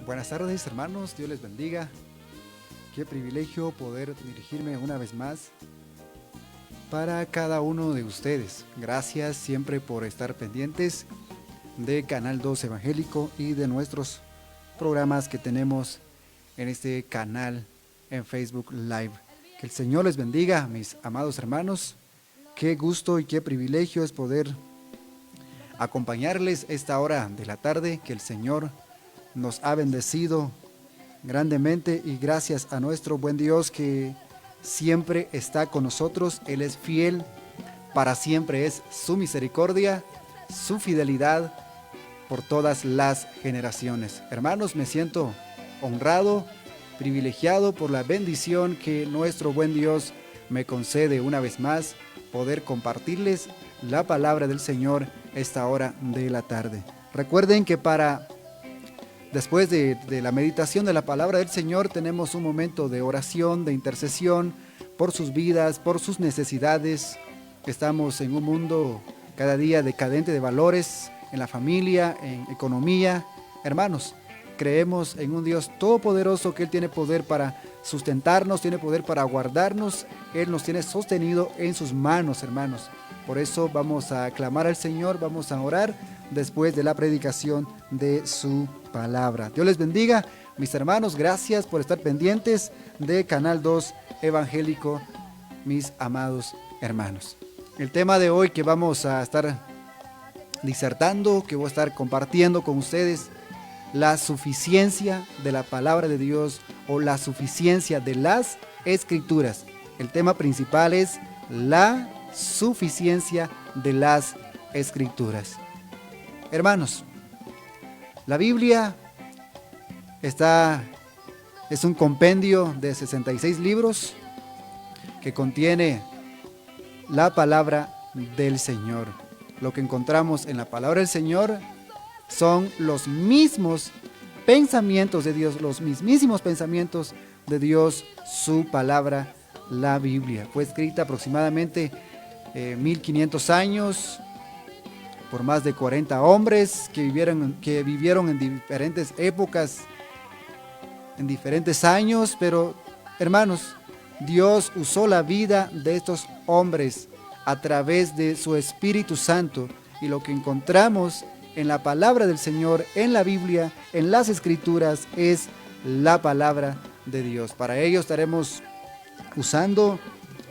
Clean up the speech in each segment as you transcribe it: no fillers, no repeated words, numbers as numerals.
Buenas tardes, hermanos, Dios les bendiga. Qué privilegio poder dirigirme una vez más para cada uno de ustedes. Gracias siempre por estar pendientes de Canal 2 Evangélico y de nuestros programas que tenemos en este canal en Facebook Live. Que el Señor les bendiga, mis amados hermanos. Qué gusto y qué privilegio es poder acompañarles esta hora de la tarde que el Señor nos ha bendecido grandemente, y gracias a nuestro buen Dios que siempre está con nosotros. Él es fiel, para siempre es su misericordia, su fidelidad por todas las generaciones. Hermanos, me siento honrado, privilegiado por la bendición que nuestro buen Dios me concede una vez más, poder compartirles la palabra del Señor esta hora de la tarde. Recuerden que después de la meditación de la palabra del Señor, tenemos un momento de oración, de intercesión por sus vidas, por sus necesidades. Estamos en un mundo cada día decadente de valores, en la familia, en economía. Hermanos, creemos en un Dios todopoderoso, que Él tiene poder para sustentarnos, tiene poder para guardarnos. Él nos tiene sostenido en sus manos, hermanos. Por eso vamos a clamar al Señor, vamos a orar después de la predicación de su palabra. Dios les bendiga, mis hermanos. Gracias por estar pendientes de Canal 2 Evangélico, mis amados hermanos. El tema de hoy que vamos a estar disertando, que voy a estar compartiendo con ustedes, la suficiencia de la palabra de Dios o la suficiencia de las Escrituras. El tema principal es la suficiencia de las Escrituras. Hermanos, la Biblia es un compendio de 66 libros que contiene la palabra del Señor. Lo que encontramos en la palabra del Señor son los mismos pensamientos de Dios, los mismísimos pensamientos de Dios, su palabra, la Biblia. Fue escrita aproximadamente 1500 años por más de 40 hombres que vivieron en diferentes épocas, en diferentes años, pero hermanos, Dios usó la vida de estos hombres a través de su Espíritu Santo, y lo que encontramos en la palabra del Señor, en la Biblia, en las Escrituras, es la palabra de Dios. Para ello estaremos usando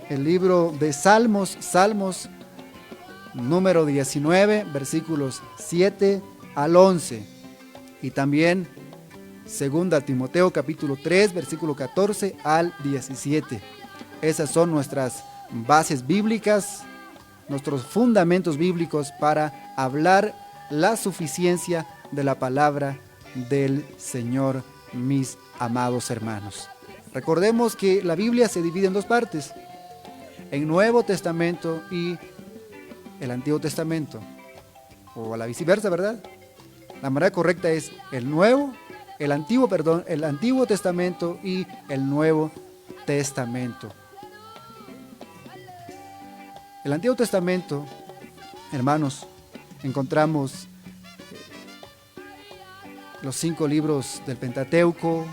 el libro de Salmos, número 19, versículos 7 al 11, y también 2 Timoteo capítulo 3, versículo 14 al 17. Esas son nuestras bases bíblicas, nuestros fundamentos bíblicos para hablar la suficiencia de la palabra del Señor, mis amados hermanos. Recordemos que la Biblia se divide en dos partes, en Nuevo Testamento y el Antiguo Testamento, o a la viceversa, ¿verdad? La manera correcta es el Antiguo Testamento y el Nuevo Testamento. El Antiguo Testamento, hermanos, encontramos los 5 libros del Pentateuco,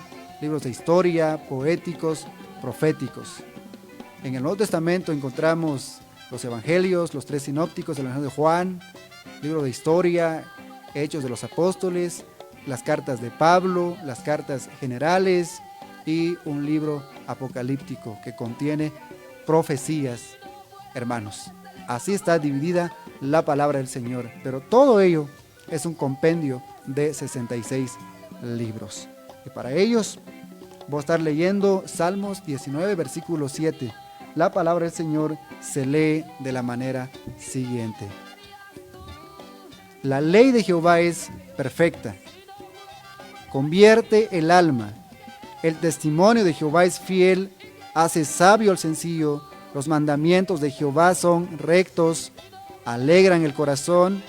libros de historia, poéticos, proféticos. En el Nuevo Testamento encontramos los evangelios, los 3 sinópticos, el Evangelio de Juan, libro de historia, Hechos de los Apóstoles, las cartas de Pablo, las cartas generales y un libro apocalíptico que contiene profecías, hermanos. Así está dividida la palabra del Señor, pero todo ello es un compendio de 66 libros. Y para ellos voy a estar leyendo Salmos 19, versículo 7. La palabra del Señor se lee de la manera siguiente: la ley de Jehová es perfecta, convierte el alma. El testimonio de Jehová es fiel, hace sabio al sencillo. Los mandamientos de Jehová son rectos, alegran el corazón.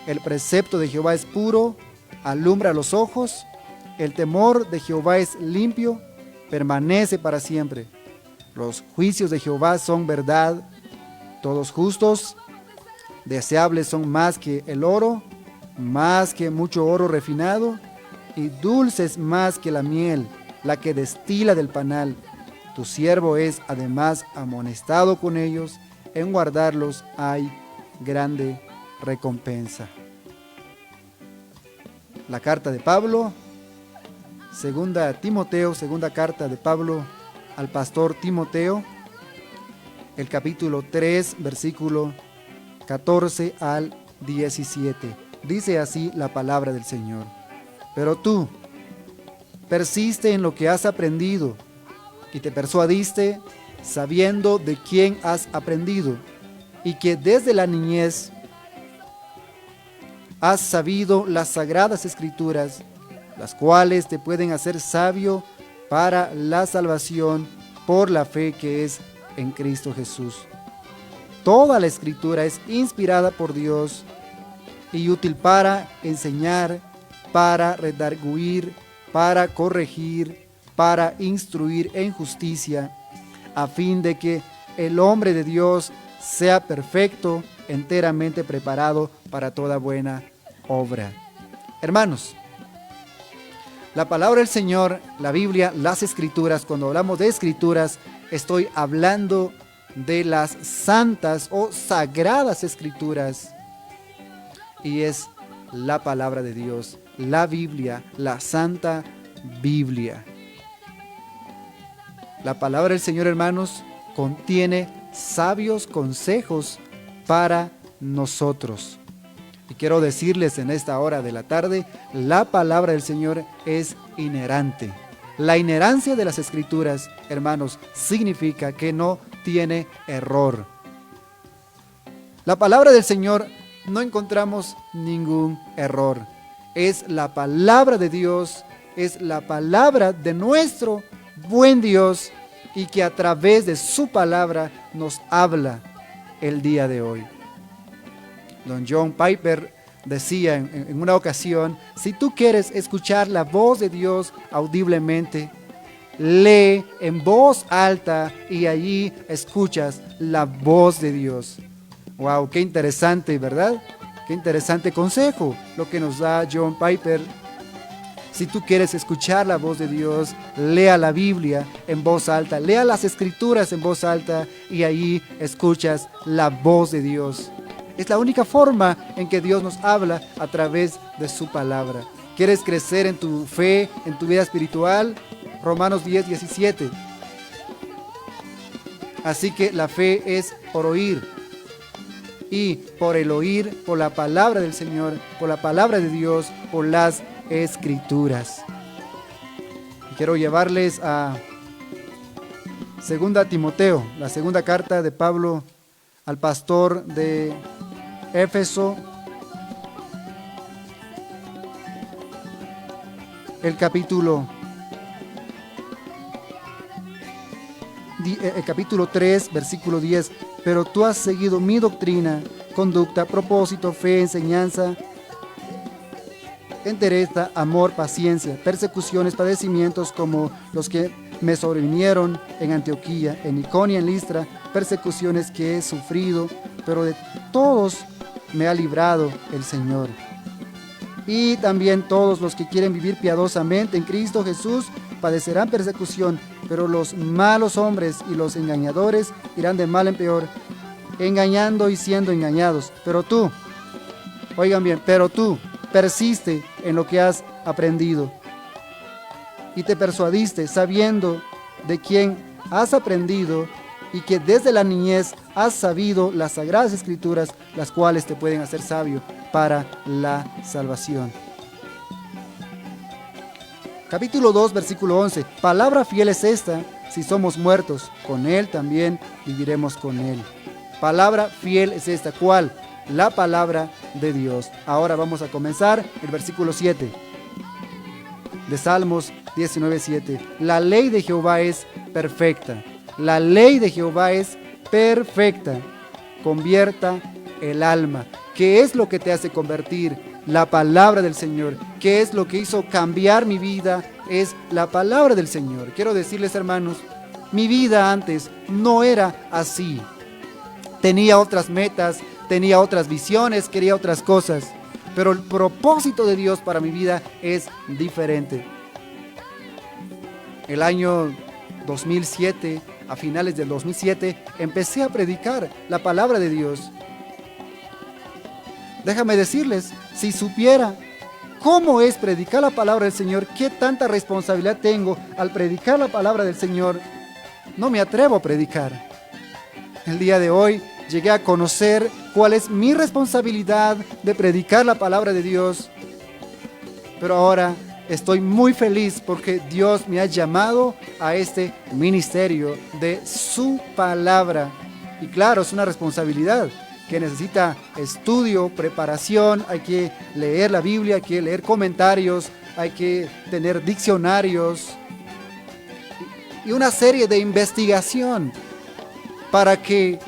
El precepto de Jehová es puro, alumbra los ojos. El temor de Jehová es limpio, permanece para siempre. Los juicios de Jehová son verdad, todos justos. Deseables son más que el oro, más que mucho oro refinado. y dulces más que la miel, la que destila del panal. Tu siervo es además amonestado con ellos, en guardarlos hay grande recompensa. La carta de Pablo, segunda carta de Pablo al pastor Timoteo, el capítulo 3, versículo 14 al 17. Dice así la palabra del Señor. Pero tú, persiste en lo que has aprendido y te persuadiste sabiendo de quién has aprendido y que desde la niñez has sabido las sagradas escrituras, las cuales te pueden hacer sabio para la salvación por la fe que es en Cristo Jesús. Toda la escritura es inspirada por Dios y útil para enseñar, para redarguir, para corregir, para instruir en justicia, a fin de que el hombre de Dios sea perfecto, enteramente preparado para toda buena obra. Hermanos, la palabra del Señor, la Biblia, las Escrituras, cuando hablamos de Escrituras, estoy hablando de las santas o sagradas Escrituras, y es la palabra de Dios, la Biblia, la Santa Biblia. La palabra del Señor, hermanos, contiene sabios consejos para nosotros. Y quiero decirles en esta hora de la tarde, la palabra del Señor es inerrante. La inherancia de las Escrituras, hermanos, significa que no tiene error. La palabra del Señor no encontramos ningún error. Es la palabra de Dios, es la palabra de nuestro buen Dios, y que a través de su palabra nos habla el día de hoy. Don John Piper decía en una ocasión, si tú quieres escuchar la voz de Dios audiblemente, lee en voz alta y allí escuchas la voz de Dios. Wow, qué interesante, ¿verdad? Qué interesante consejo lo que nos da John Piper. Si tú quieres escuchar la voz de Dios, lea la Biblia en voz alta, lea las Escrituras en voz alta y ahí escuchas la voz de Dios. Es la única forma en que Dios nos habla, a través de su palabra. ¿Quieres crecer en tu fe, en tu vida espiritual? Romanos 10, 17. Así que la fe es por oír, y por el oír, por la palabra del Señor, por la palabra de Dios, por las Escrituras. Y quiero llevarles a 2 Timoteo, la segunda carta de Pablo al pastor de Éfeso, el capítulo 3, versículo 10. Pero tú has seguido mi doctrina, conducta, propósito, fe, enseñanza, entereza, amor, paciencia, persecuciones, padecimientos como los que me sobrevinieron en Antioquía, en Iconio, en Listra, persecuciones que he sufrido, pero de todos me ha librado el Señor. Y también todos los que quieren vivir piadosamente en Cristo Jesús padecerán persecución, pero los malos hombres y los engañadores irán de mal en peor, engañando y siendo engañados. Pero tú, oigan bien, pero tú persiste en lo que has aprendido y te persuadiste sabiendo de quién has aprendido y que desde la niñez has sabido las sagradas escrituras, las cuales te pueden hacer sabio para la salvación. Capítulo 2, versículo 11. Palabra fiel es esta: si somos muertos, con Él también viviremos con Él. Palabra fiel es esta. ¿Cuál? La palabra de Dios. Ahora vamos a comenzar el versículo 7 de Salmos 19:7. La ley de Jehová es perfecta. La ley de Jehová es perfecta. Convierta el alma. ¿Qué es lo que te hace convertir? La palabra del Señor. ¿Qué es lo que hizo cambiar mi vida? Es la palabra del Señor. Quiero decirles, hermanos, mi vida antes no era así. Tenía otras metas, tenía otras visiones, quería otras cosas. pero el propósito de Dios para mi vida es diferente. El año 2007, a finales del 2007, empecé a predicar la palabra de Dios. Déjame decirles, si supiera cómo es predicar la palabra del Señor, qué tanta responsabilidad tengo al predicar la palabra del Señor, no me atrevo a predicar. El día de hoy llegué a conocer cuál es mi responsabilidad de predicar la palabra de Dios, pero ahora estoy muy feliz porque Dios me ha llamado a este ministerio de su palabra. Y claro, es una responsabilidad que necesita estudio, preparación, hay que leer la Biblia, hay que leer comentarios, hay que tener diccionarios y una serie de investigación para que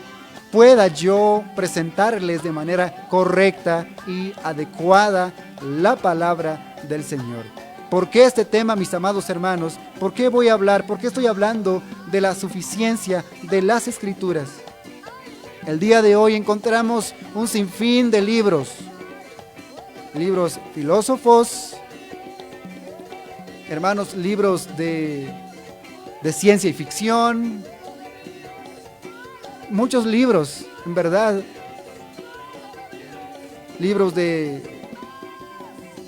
pueda yo presentarles de manera correcta y adecuada la palabra del Señor. ¿Por qué este tema, mis amados hermanos? ¿Por qué voy a hablar? ¿Por qué estoy hablando de la suficiencia de las Escrituras? El día de hoy encontramos un sinfín de libros filósofos, hermanos, libros de ciencia y ficción, muchos libros, en verdad, libros de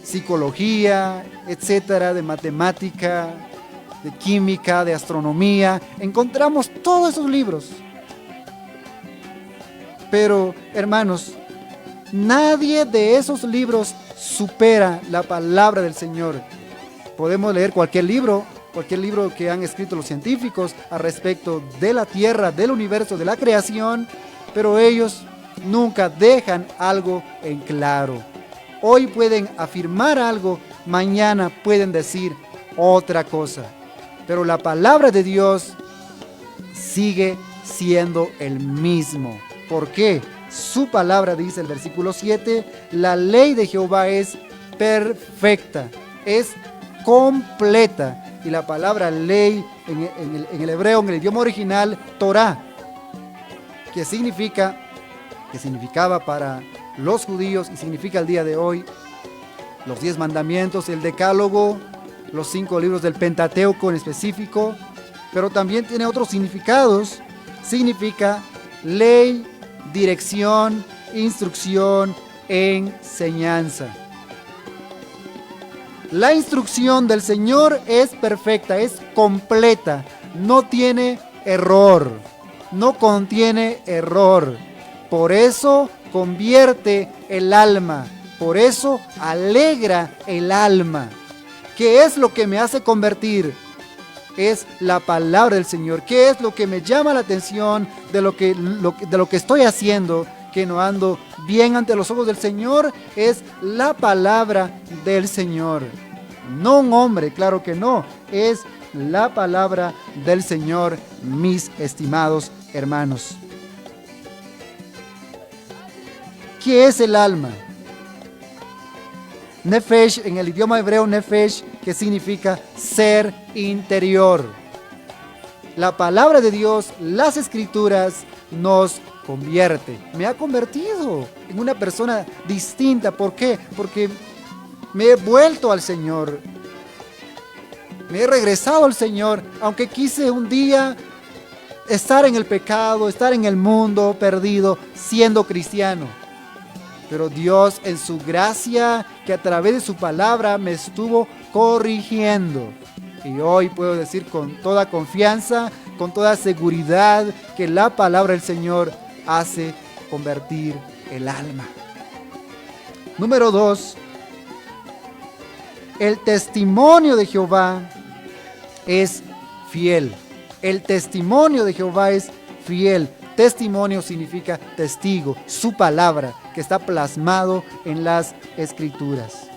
psicología, etcétera, de matemática, de química, de astronomía. Encontramos todos esos libros. Pero, hermanos, nadie de esos libros supera la palabra del Señor. Podemos leer cualquier libro que han escrito los científicos al respecto de la tierra, del universo, de la creación, pero ellos nunca dejan algo en claro. Hoy pueden afirmar algo, mañana pueden decir otra cosa. Pero la palabra de Dios sigue siendo el mismo. ¿Por qué? Su palabra dice el versículo 7, la ley de Jehová es perfecta, es completa. Y la palabra ley en el hebreo, en el idioma original, Torah, que significaba para los judíos y significa el día de hoy los 10 mandamientos, el decálogo, los 5 libros del Pentateuco en específico, pero también tiene otros significados. Significa ley, dirección, instrucción, enseñanza. La instrucción del Señor es perfecta, es completa, no tiene error, no contiene error. Por eso convierte el alma, por eso alegra el alma. ¿Qué es lo que me hace convertir? Es la palabra del Señor. ¿Qué es lo que me llama la atención de lo que estoy haciendo? Que no ando bien ante los ojos del Señor, es la palabra del Señor. No un hombre, claro que no, es la palabra del Señor, mis estimados hermanos. ¿Qué es el alma? Nefesh, en el idioma hebreo nefesh, que significa ser interior. La palabra de Dios, las Escrituras, nos convierte. Me ha convertido en una persona distinta. ¿Por qué? Porque me he vuelto al Señor. Me he regresado al Señor, aunque quise un día estar en el pecado, estar en el mundo perdido, siendo cristiano. Pero Dios, en su gracia, que a través de su palabra me estuvo corrigiendo. Y hoy puedo decir con toda confianza, con toda seguridad, que la palabra del Señor hace convertir el alma. Número 2. El testimonio de Jehová es fiel. El testimonio de Jehová es fiel. Testimonio significa testigo, su palabra, que está plasmado en las Escrituras.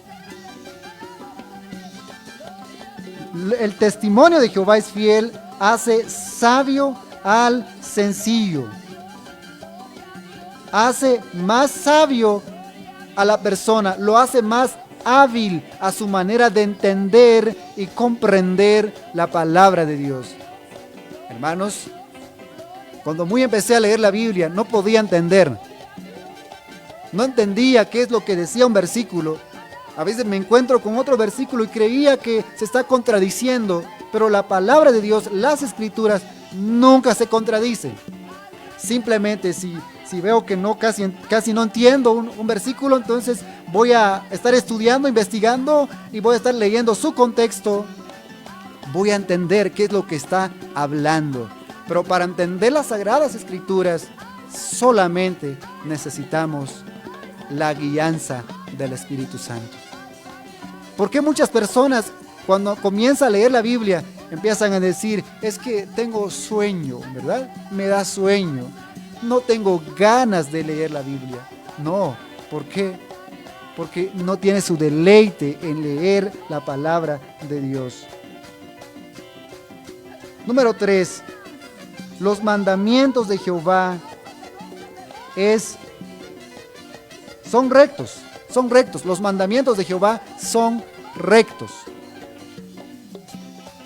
El testimonio de Jehová es fiel, hace sabio al sencillo. Hace más sabio a la persona, lo hace más hábil a su manera de entender y comprender la palabra de Dios. Hermanos, cuando empecé a leer la Biblia, no podía entender. no entendía qué es lo que decía un versículo. A veces me encuentro con otro versículo y creía que se está contradiciendo, pero la palabra de Dios, las escrituras, nunca se contradicen. Simplemente si veo que casi no entiendo un versículo, entonces voy a estar estudiando, investigando y voy a estar leyendo su contexto. Voy a entender qué es lo que está hablando. Pero para entender las Sagradas Escrituras, solamente necesitamos la guianza del Espíritu Santo. ¿Por qué muchas personas cuando comienzan a leer la Biblia empiezan a decir, es que tengo sueño, ¿verdad? Me da sueño. No tengo ganas de leer la Biblia. No, ¿por qué? Porque no tiene su deleite en leer la palabra de Dios. Número 3. Los mandamientos de Jehová son rectos. Son rectos. Los mandamientos de Jehová son rectos.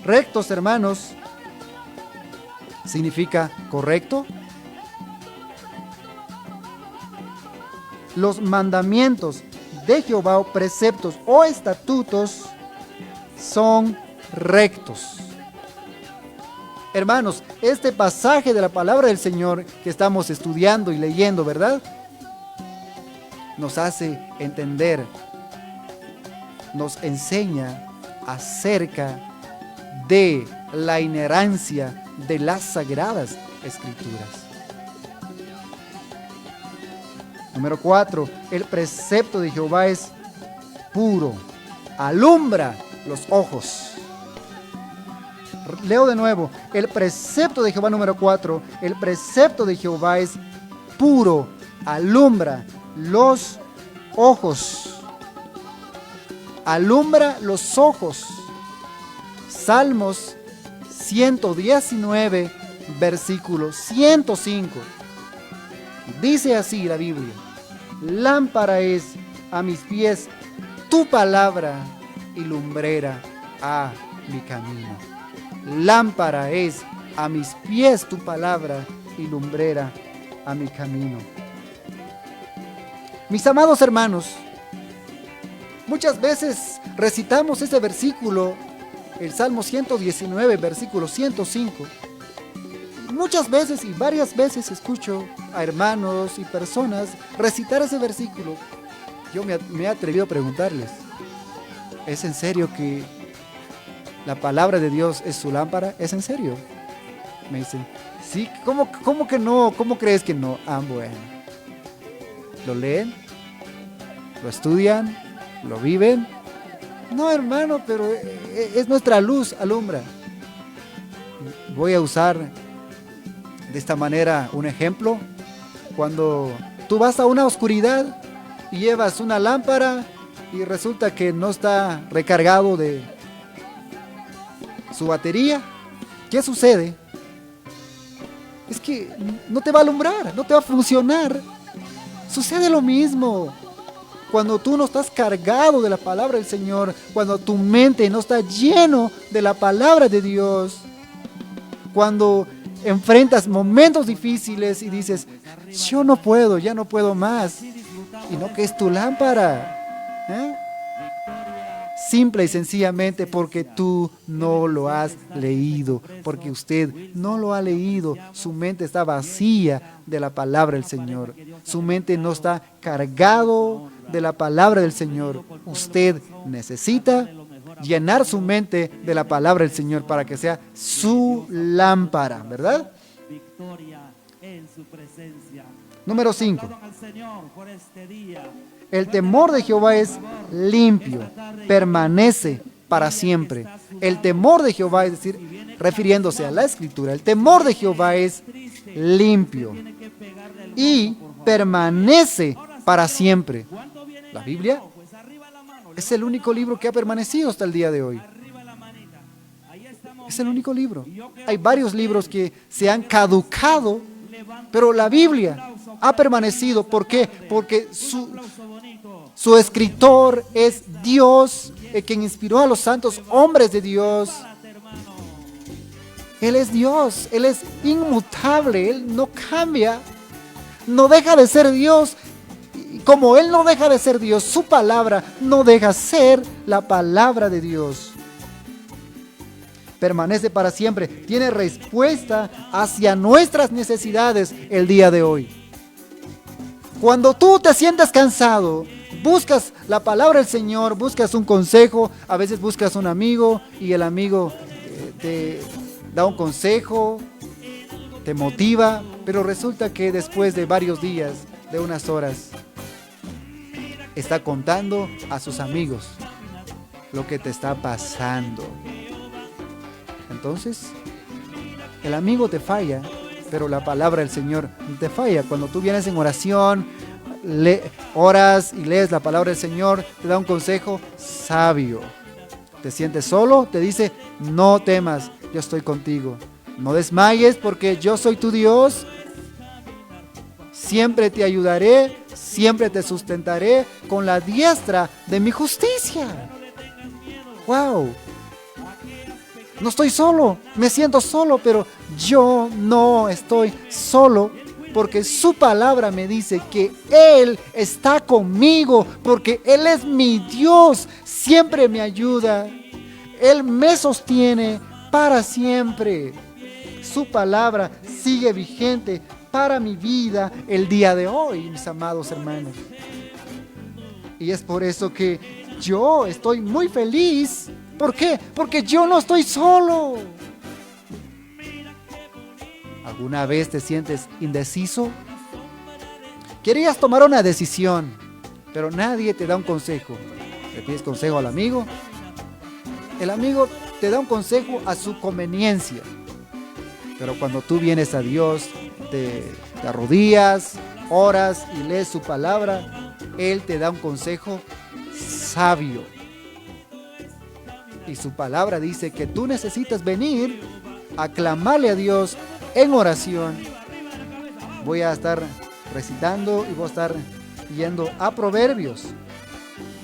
Rectos, hermanos, significa correcto. Los mandamientos de Jehová, o preceptos o estatutos, son rectos. Hermanos, este pasaje de la palabra del Señor que estamos estudiando y leyendo, ¿verdad?, nos hace entender, nos enseña acerca de la inerrancia de las Sagradas Escrituras. Número 4. El precepto de Jehová es puro, alumbra los ojos. Leo de nuevo. El precepto de Jehová, número 4. El precepto de Jehová es puro, alumbra los ojos. Alumbra los ojos. Salmos 119, versículo 105. Dice así la Biblia: lámpara es a mis pies tu palabra y lumbrera a mi camino. Lámpara es a mis pies tu palabra y lumbrera a mi camino. Mis amados hermanos, muchas veces recitamos ese versículo, el Salmo 119, versículo 105. Muchas veces y varias veces escucho a hermanos y personas recitar ese versículo. Yo me he atrevido a preguntarles, ¿es en serio que la palabra de Dios es su lámpara? ¿Es en serio? Me dicen, sí, ¿cómo que no? ¿Cómo crees que no? Ah, bueno. ¿Lo leen? ¿Lo estudian? ¿Lo viven? No, hermano, pero es nuestra luz, alumbra. Voy a usar de esta manera un ejemplo. Cuando tú vas a una oscuridad y llevas una lámpara y resulta que no está recargado de su batería, ¿qué sucede? Es que no te va a alumbrar, no te va a funcionar. Sucede lo mismo cuando tú no estás cargado de la palabra del Señor, cuando tu mente no está lleno de la palabra de Dios, cuando enfrentas momentos difíciles y dices, yo no puedo, ya no puedo más, y no que es tu lámpara, simple y sencillamente porque tú no lo has leído, porque usted no lo ha leído. Su mente está vacía de la palabra del Señor, su mente no está cargado de la palabra del Señor. Usted necesita llenar su mente de la palabra del Señor para que sea su lámpara, ¿verdad? Número 5. El temor de Jehová es limpio, permanece para siempre. El temor de Jehová, es decir, refiriéndose a la Escritura, el temor de Jehová es limpio y permanece para siempre. La Biblia es el único libro que ha permanecido hasta el día de hoy. Es el único libro. Hay varios libros que se han caducado, pero la Biblia ha permanecido. ¿Por qué? Porque su escritor es Dios, el quien inspiró a los santos hombres de Dios. Él es Dios, Él es inmutable, Él no cambia, no deja de ser Dios. como Él no deja de ser Dios, su palabra no deja ser la palabra de Dios. Permanece para siempre, tiene respuesta hacia nuestras necesidades el día de hoy. Cuando tú te sientes cansado, buscas la palabra del Señor, buscas un consejo, a veces buscas un amigo y el amigo te da un consejo, te motiva, pero resulta que después de varios días, de unas horas, está contando a sus amigos lo que te está pasando. Entonces, el amigo te falla, pero la palabra del Señor te falla. Cuando tú vienes en oración, oras y lees la palabra del Señor, te da un consejo sabio. Te sientes solo, te dice, no temas, yo estoy contigo. No desmayes porque yo soy tu Dios. Siempre te ayudaré, siempre te sustentaré con la diestra de mi justicia. ¡Wow! No estoy solo, me siento solo, pero yo no estoy solo porque su palabra me dice que Él está conmigo, porque Él es mi Dios, siempre me ayuda, Él me sostiene para siempre. Su palabra sigue vigente para mi vida el día de hoy, mis amados hermanos. Y es por eso que yo estoy muy feliz. ¿Por qué? Porque yo no estoy solo. ¿Alguna vez te sientes indeciso? Querías tomar una decisión, pero nadie te da un consejo. ¿Le pides consejo al amigo? El amigo te da un consejo a su conveniencia. Pero cuando tú vienes a Dios, te arrodillas, oras y lees su palabra, Él te da un consejo sabio. Y su palabra dice que tú necesitas venir a clamarle a Dios en oración. Voy a estar recitando y voy a estar yendo a Proverbios.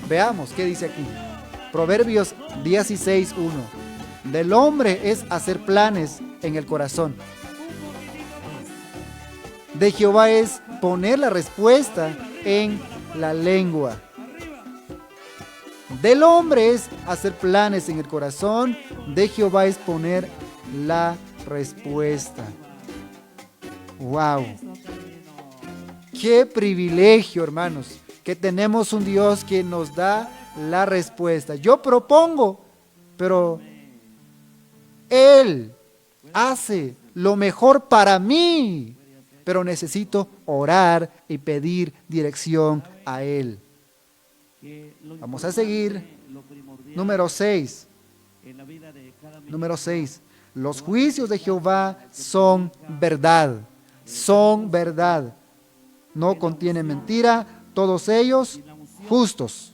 Veamos qué dice aquí. Proverbios 16:1. Del hombre es hacer planes en el corazón. De Jehová es poner la respuesta en la lengua. Del hombre es hacer planes en el corazón, de Jehová es poner la respuesta. ¡Wow! ¡Qué privilegio, hermanos! Que tenemos un Dios que nos da la respuesta. Yo propongo, pero Él hace lo mejor para mí, pero necesito orar y pedir dirección a Él. Vamos a seguir. Número 6. Número 6. Los juicios de Jehová son verdad. Son verdad. No contienen mentira. Todos ellos justos.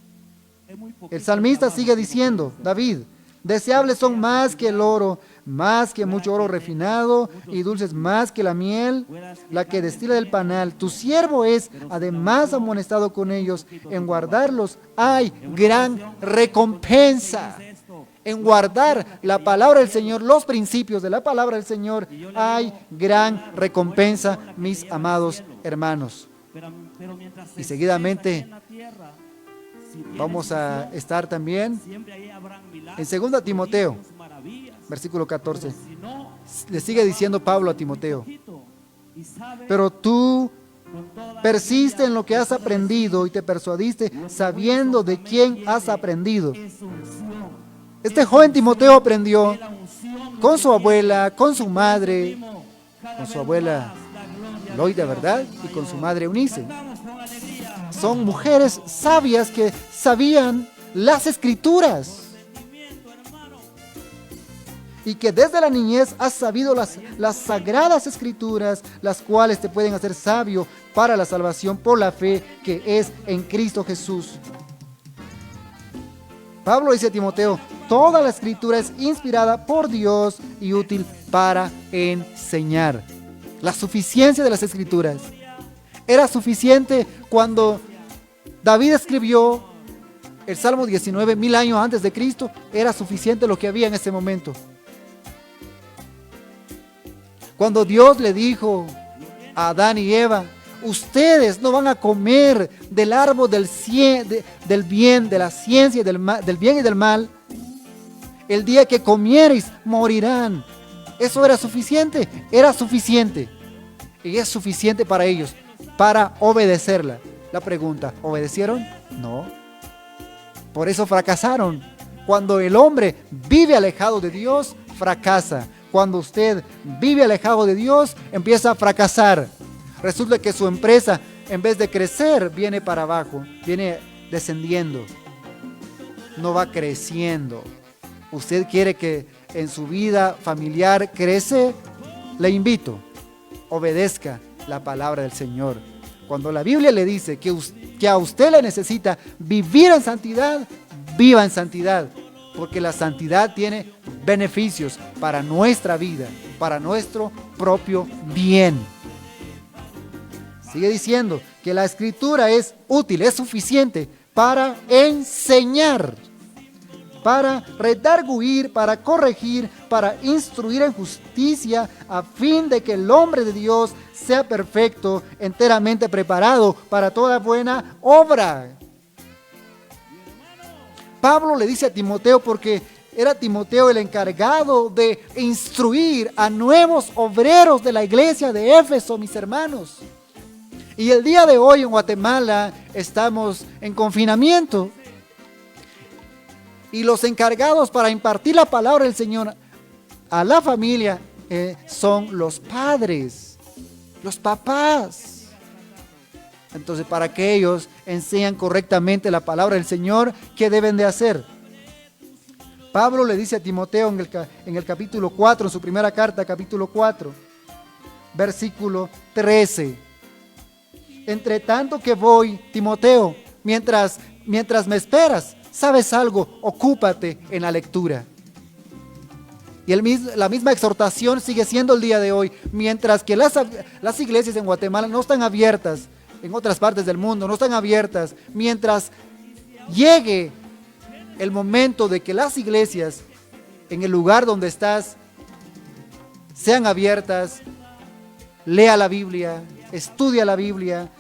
El salmista sigue diciendo, David, deseables son más que el oro, más que mucho oro refinado, y dulces más que la miel, la que destila del panal. Tu siervo es además amonestado con ellos. En guardarlos hay gran recompensa. En guardar la palabra del Señor, los principios de la palabra del Señor, hay gran recompensa, mis amados hermanos. Y seguidamente vamos a estar también en 2 Timoteo, versículo 14. Le sigue diciendo Pablo a Timoteo, pero tú persiste en lo que has aprendido y te persuadiste sabiendo de quién has aprendido. Este joven Timoteo aprendió con su abuela, con su madre, con su abuela Loida, ¿verdad? Y con su madre Eunice. Son mujeres sabias que sabían las escrituras. Y que desde la niñez has sabido las sagradas escrituras, las cuales te pueden hacer sabio para la salvación por la fe que es en Cristo Jesús. Pablo dice a Timoteo, toda la escritura es inspirada por Dios y útil para enseñar. La suficiencia de las escrituras. Era suficiente cuando David escribió el Salmo 19 1000 años antes de Cristo. Era suficiente lo que había en ese momento. Cuando Dios le dijo a Adán y Eva, Ustedes no van a comer del árbol del bien, de la ciencia, del bien y del mal. El día que comiereis, morirán. Eso era suficiente. Y es suficiente para ellos, para obedecerla. La pregunta, ¿obedecieron? No. Por eso fracasaron. Cuando el hombre vive alejado de Dios, fracasa. Cuando usted vive alejado de Dios, empieza a fracasar. Resulta que su empresa, en vez de crecer, viene para abajo, viene descendiendo. No va creciendo. Usted quiere que en su vida familiar crece, le invito, obedezca la palabra del Señor. Cuando la Biblia le dice que a usted le necesita vivir en santidad, viva en santidad, porque la santidad tiene beneficios para nuestra vida, para nuestro propio bien. Sigue diciendo que la Escritura es útil, es suficiente para enseñar, para redarguir, para corregir, para instruir en justicia, a fin de que el hombre de Dios sea perfecto, enteramente preparado para toda buena obra. Pablo le dice a Timoteo, porque era Timoteo el encargado de instruir a nuevos obreros de la iglesia de Éfeso, mis hermanos. Y el día de hoy en Guatemala estamos en confinamiento. Y los encargados para impartir la palabra del Señor a la familia son los padres, los papás. Entonces, para que ellos enseñen correctamente la palabra del Señor, ¿qué deben de hacer? Pablo le dice a Timoteo en el capítulo 4, en su primera carta, capítulo 4, versículo 13. Entre tanto que voy, Timoteo, mientras me esperas, ¿sabes algo? Ocúpate en la lectura. Y la misma exhortación sigue siendo el día de hoy. Mientras que las iglesias en Guatemala no están abiertas, en otras partes del mundo no están abiertas, mientras llegue el momento de que las iglesias en el lugar donde estás sean abiertas, lea la Biblia, estudia la Biblia.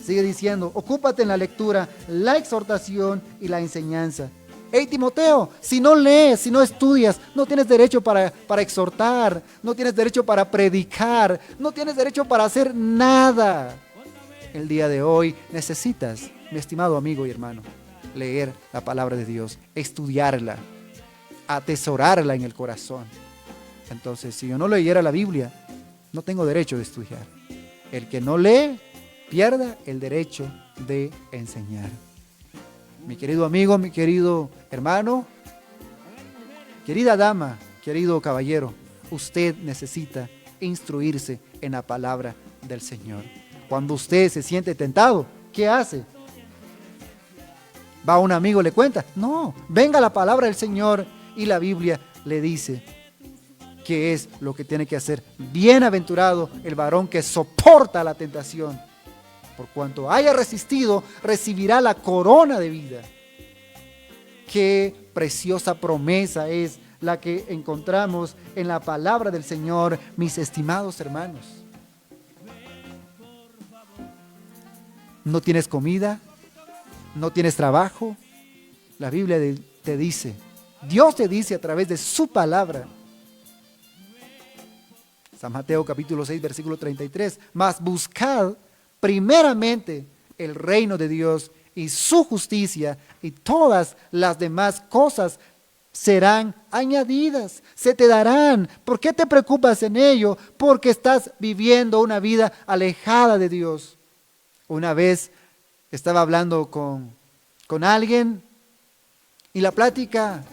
Sigue diciendo, ocúpate en la lectura, la exhortación y la enseñanza. Hey Timoteo, si no lees, si no estudias, no tienes derecho para exhortar, no tienes derecho para predicar, no tienes derecho para hacer nada. El día de hoy necesitas, mi estimado amigo y hermano, leer la palabra de Dios, estudiarla, atesorarla en el corazón. Entonces, si yo no leyera la Biblia, no tengo derecho de estudiar. El que no lee, pierda el derecho de enseñar. Mi querido amigo, mi querido hermano, querida dama, querido caballero, usted necesita instruirse en la palabra del Señor. Cuando usted se siente tentado, ¿qué hace? ¿Va a un amigo y le cuenta? No, venga la palabra del Señor y la Biblia le dice qué es lo que tiene que hacer. Bienaventurado el varón que soporta la tentación. Por cuanto haya resistido, recibirá la corona de vida. Qué preciosa promesa es la que encontramos en la palabra del Señor, mis estimados hermanos. ¿No tienes comida? ¿No tienes trabajo? La Biblia te dice, Dios te dice a través de su palabra. San Mateo capítulo 6, versículo 33. Mas buscad primeramente el reino de Dios y su justicia, y todas las demás cosas serán añadidas, se te darán. ¿Por qué te preocupas en ello? Porque estás viviendo una vida alejada de Dios. Una vez estaba hablando con alguien y la plática,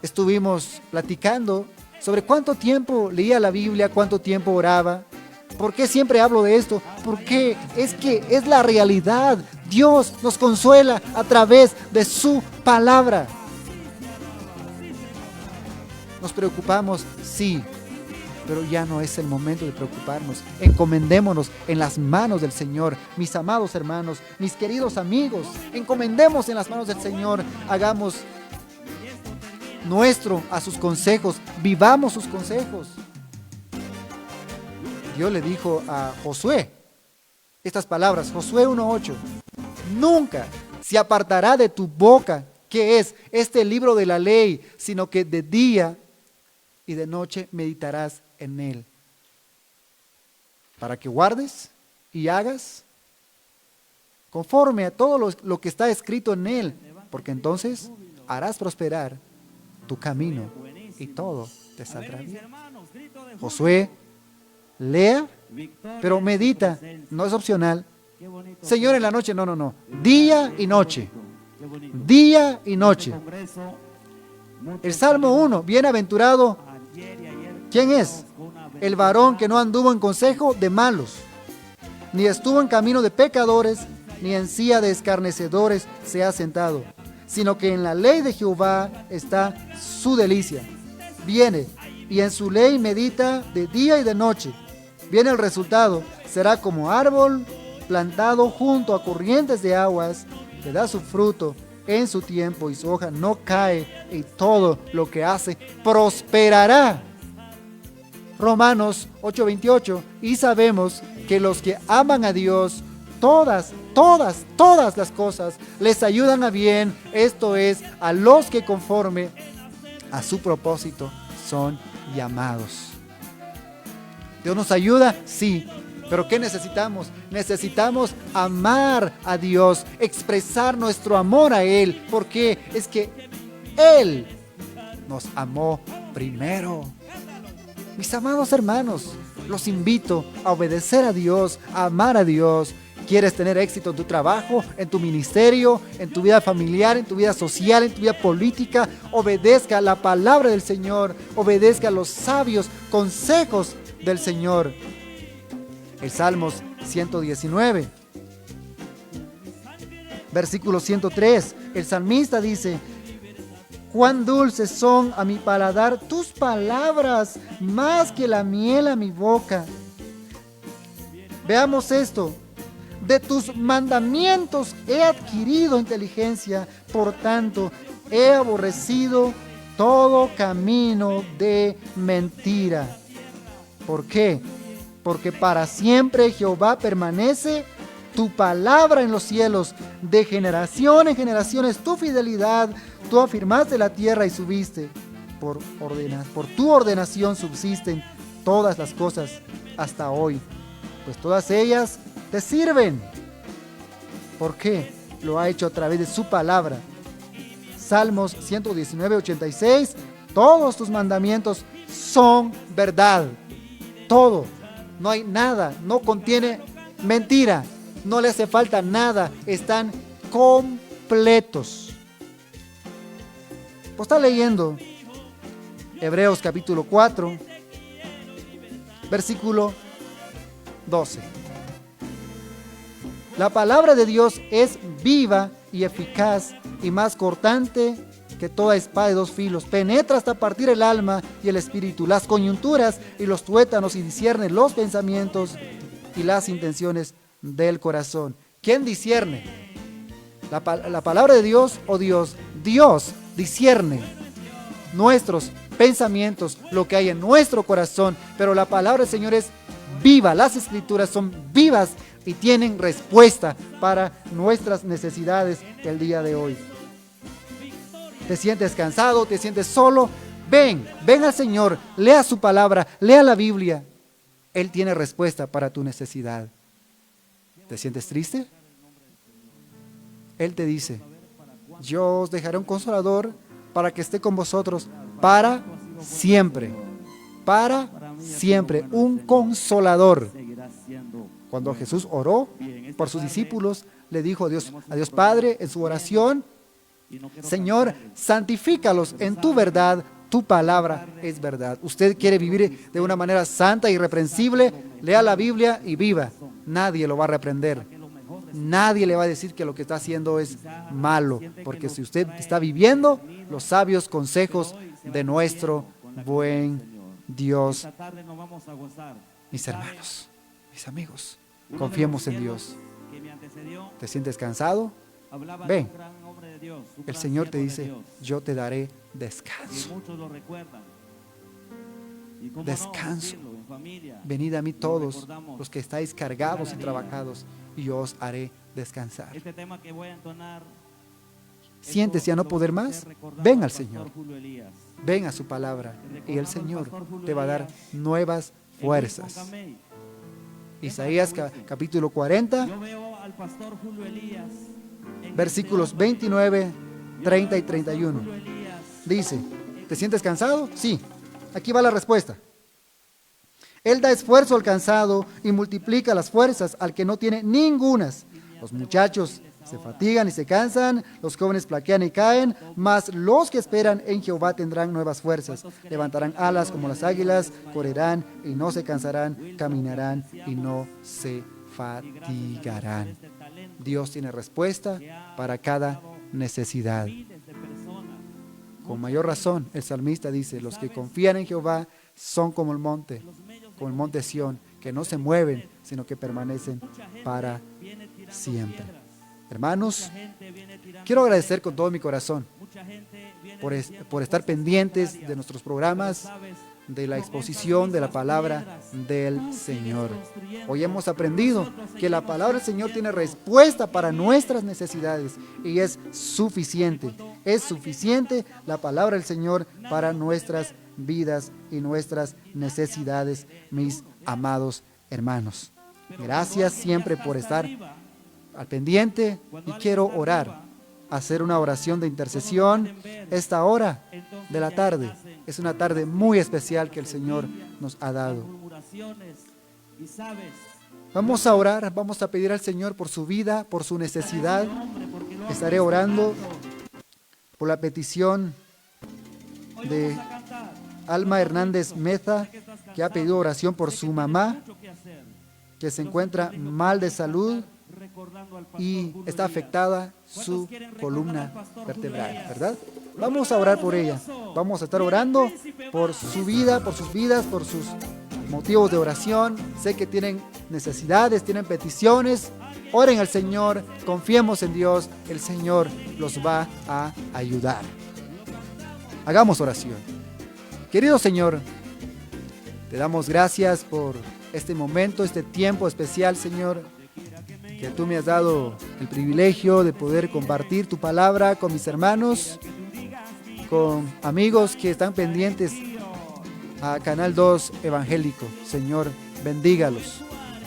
estuvimos platicando sobre cuánto tiempo leía la Biblia, cuánto tiempo oraba. ¿Por qué siempre hablo de esto? Porque es que es la realidad. Dios nos consuela a través de su palabra. ¿Nos preocupamos? Sí, pero ya no es el momento de preocuparnos. Encomendémonos en las manos del Señor. Mis amados hermanos, mis queridos amigos, encomendemos en las manos del Señor. Hagamos nuestro a sus consejos, vivamos sus consejos. Dios le dijo a Josué estas palabras, Josué 1:8, nunca se apartará de tu boca, que es este libro de la ley, sino que de día y de noche meditarás en él, para que guardes y hagas conforme a todo lo que está escrito en él, porque entonces harás prosperar tu camino y todo te saldrá bien. Josué, lea, pero medita, no es opcional. Señor, en la noche, no, día y noche, día y noche. El Salmo 1, bienaventurado, ¿quién es? El varón que no anduvo en consejo de malos, ni estuvo en camino de pecadores, ni en silla de escarnecedores se ha sentado, sino que en la ley de Jehová está su delicia. Viene y en su ley medita de día y de noche. Viene el resultado, será como árbol plantado junto a corrientes de aguas, que da su fruto en su tiempo y su hoja no cae, y todo lo que hace prosperará. Romanos 8:28, y sabemos que los que aman a Dios, todas las cosas les ayudan a bien, esto es, a los que conforme a su propósito son llamados. ¿Dios nos ayuda? Sí. ¿Pero qué necesitamos? Necesitamos amar a Dios, expresar nuestro amor a Él, porque es que Él nos amó primero. Mis amados hermanos, los invito a obedecer a Dios, a amar a Dios. ¿Quieres tener éxito en tu trabajo, en tu ministerio, en tu vida familiar, en tu vida social, en tu vida política? Obedezca la palabra del Señor, obedezca los sabios consejos del Señor. El Salmos 119, versículo 103, el salmista dice: cuán dulces son a mi paladar tus palabras, más que la miel a mi boca. Veamos esto. De tus mandamientos he adquirido inteligencia, por tanto he aborrecido todo camino de mentira. ¿Por qué? Porque para siempre Jehová permanece tu palabra en los cielos, de generación en generaciones tu fidelidad. Tú afirmaste la tierra y subiste. Por tu ordenación subsisten todas las cosas hasta hoy, pues todas ellas te sirven. ¿Por qué? Lo ha hecho a través de su palabra. Salmos 119:86, todos tus mandamientos son verdad. Todo. No hay nada, no contiene mentira, no le hace falta nada, están completos. Pues está leyendo Hebreos capítulo 4, versículo 12. La palabra de Dios es viva y eficaz y más cortante que toda espada de dos filos, penetra hasta partir el alma y el espíritu, las coyunturas y los tuétanos, y discierne los pensamientos y las intenciones del corazón. ¿Quién discierne? ¿La palabra de Dios o Dios? Dios discierne nuestros pensamientos, lo que hay en nuestro corazón, pero la palabra del Señor es viva, las escrituras son vivas y tienen respuesta para nuestras necesidades el día de hoy. ¿Te sientes cansado? ¿Te sientes solo? Ven al Señor, lea su palabra, lea la Biblia. Él tiene respuesta para tu necesidad. ¿Te sientes triste? Él te dice: yo os dejaré un consolador para que esté con vosotros para siempre. Para siempre, un consolador. Cuando Jesús oró por sus discípulos, le dijo a Dios Padre en su oración: Señor, santifícalos en tu verdad, tu palabra es verdad. Usted quiere vivir de una manera santa y irreprensible, lea la Biblia y viva. Nadie lo va a reprender. Nadie le va a decir que lo que está haciendo es malo, porque si usted está viviendo los sabios consejos de nuestro buen Dios. Mis hermanos, mis amigos, confiemos en Dios. ¿Te sientes cansado? Ven. El Señor te dice: yo te daré descanso. Descanso. venid a mí todos los que estáis cargados y trabajados, y yo os haré descansar. Este tema que voy a entonar, ¿Sientes ya no poder más? Ven al Señor, ven a su palabra, y el Señor te va a dar nuevas fuerzas. Isaías capítulo 40, yo veo al pastor Julio Elías versículos 29, 30 y 31. Dice, ¿te sientes cansado? Sí. Aquí va la respuesta. Él da esfuerzo al cansado y multiplica las fuerzas al que no tiene ningunas. Los muchachos se fatigan y se cansan, los jóvenes flaquean y caen, mas los que esperan en Jehová tendrán nuevas fuerzas. Levantarán alas como las águilas, correrán y no se cansarán, caminarán y no se fatigarán. Dios tiene respuesta para cada necesidad. Con mayor razón, el salmista dice, los que confían en Jehová son como el monte Sión, que no se mueven, sino que permanecen para siempre. Hermanos, quiero agradecer con todo mi corazón por estar pendientes de nuestros programas, de la exposición de la palabra del Señor. Hoy hemos aprendido que la palabra del Señor tiene respuesta para nuestras necesidades y es suficiente. Es suficiente la palabra del Señor para nuestras vidas y nuestras necesidades, mis amados hermanos. Gracias siempre por estar al pendiente, y quiero orar, hacer una oración de intercesión. Esta hora de la tarde es una tarde muy especial que el Señor nos ha dado. Vamos a orar, vamos a pedir al Señor por su vida, por su necesidad. Estaré orando por la petición de Alma Hernández Meza, que ha pedido oración por su mamá, que se encuentra mal de salud y está afectada su columna vertebral, ¿verdad? Vamos a orar por ella. Vamos a estar orando por su vida, por sus vidas, por sus motivos de oración. Sé que tienen necesidades, tienen peticiones. Oren al Señor, confiemos en Dios. El Señor los va a ayudar. Hagamos oración. Querido Señor, te damos gracias por este momento, este tiempo especial, Señor, que tú me has dado el privilegio de poder compartir tu palabra con mis hermanos, con amigos que están pendientes a Canal 2 Evangélico. Señor, bendígalos.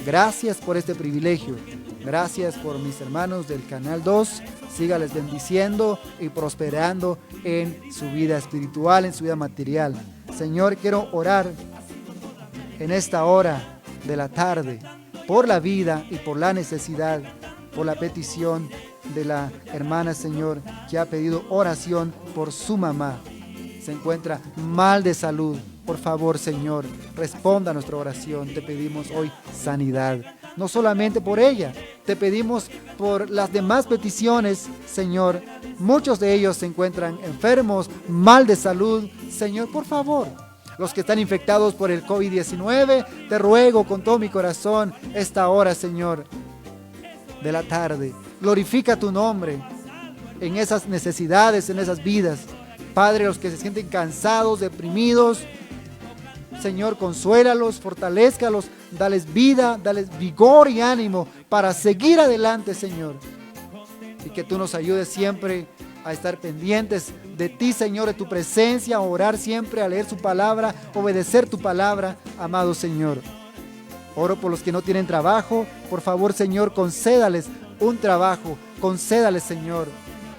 Gracias por este privilegio. Gracias por mis hermanos del Canal 2. Sígales bendiciendo y prosperando en su vida espiritual, en su vida material. Señor, quiero orar en esta hora de la tarde por la vida y por la necesidad, por la petición de la hermana, Señor, que ha pedido oración por su mamá. Se encuentra mal de salud. Por favor, Señor, responda a nuestra oración. Te pedimos hoy sanidad. No solamente por ella, te pedimos por las demás peticiones, Señor. Muchos de ellos se encuentran enfermos, mal de salud. Señor, por favor, los que están infectados por el COVID-19, te ruego con todo mi corazón esta hora, Señor, de la tarde. Glorifica tu nombre en esas necesidades, en esas vidas. Padre, los que se sienten cansados, deprimidos, Señor, consuélalos, fortalézcalos, dales vida, dales vigor y ánimo para seguir adelante, Señor. Y que tú nos ayudes siempre a estar pendientes de ti, Señor, de tu presencia, a orar siempre, a leer su palabra, obedecer tu palabra, amado Señor. Oro por los que no tienen trabajo. Por favor, Señor, concédales un trabajo, concédales, Señor,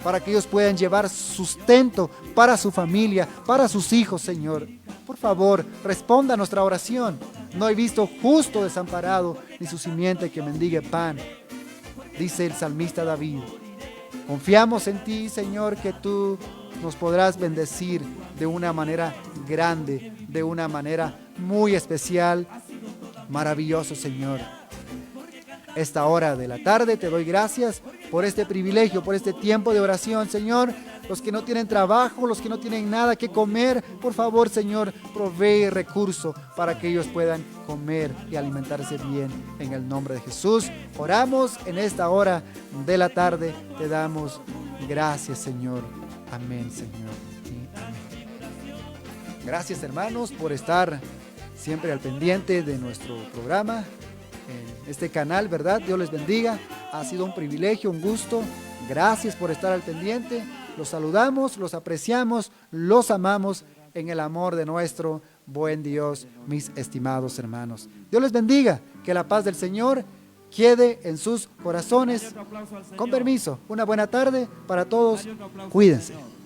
para que ellos puedan llevar sustento para su familia, para sus hijos, Señor. Por favor, responda a nuestra oración. No he visto justo desamparado, ni su simiente que mendigue pan, dice el salmista David. Confiamos en ti, Señor, que tú nos podrás bendecir de una manera grande, de una manera muy especial. Maravilloso, Señor. Esta hora de la tarde te doy gracias por este privilegio, por este tiempo de oración, Señor. Los que no tienen trabajo, los que no tienen nada que comer, por favor, Señor, provee recursos para que ellos puedan comer y alimentarse bien. En el nombre de Jesús, oramos en esta hora de la tarde. Te damos gracias, Señor. Amén, Señor. Y amén. Gracias, hermanos, por estar siempre al pendiente de nuestro programa, en este canal, ¿verdad? Dios les bendiga. Ha sido un privilegio, un gusto. Gracias por estar al pendiente. Los saludamos, los apreciamos, los amamos en el amor de nuestro buen Dios, mis estimados hermanos. Dios les bendiga. Que la paz del Señor quede en sus corazones. Dale otro aplauso al Señor. Con permiso, una buena tarde para todos. Dale otro aplauso al Cuídense. Señor.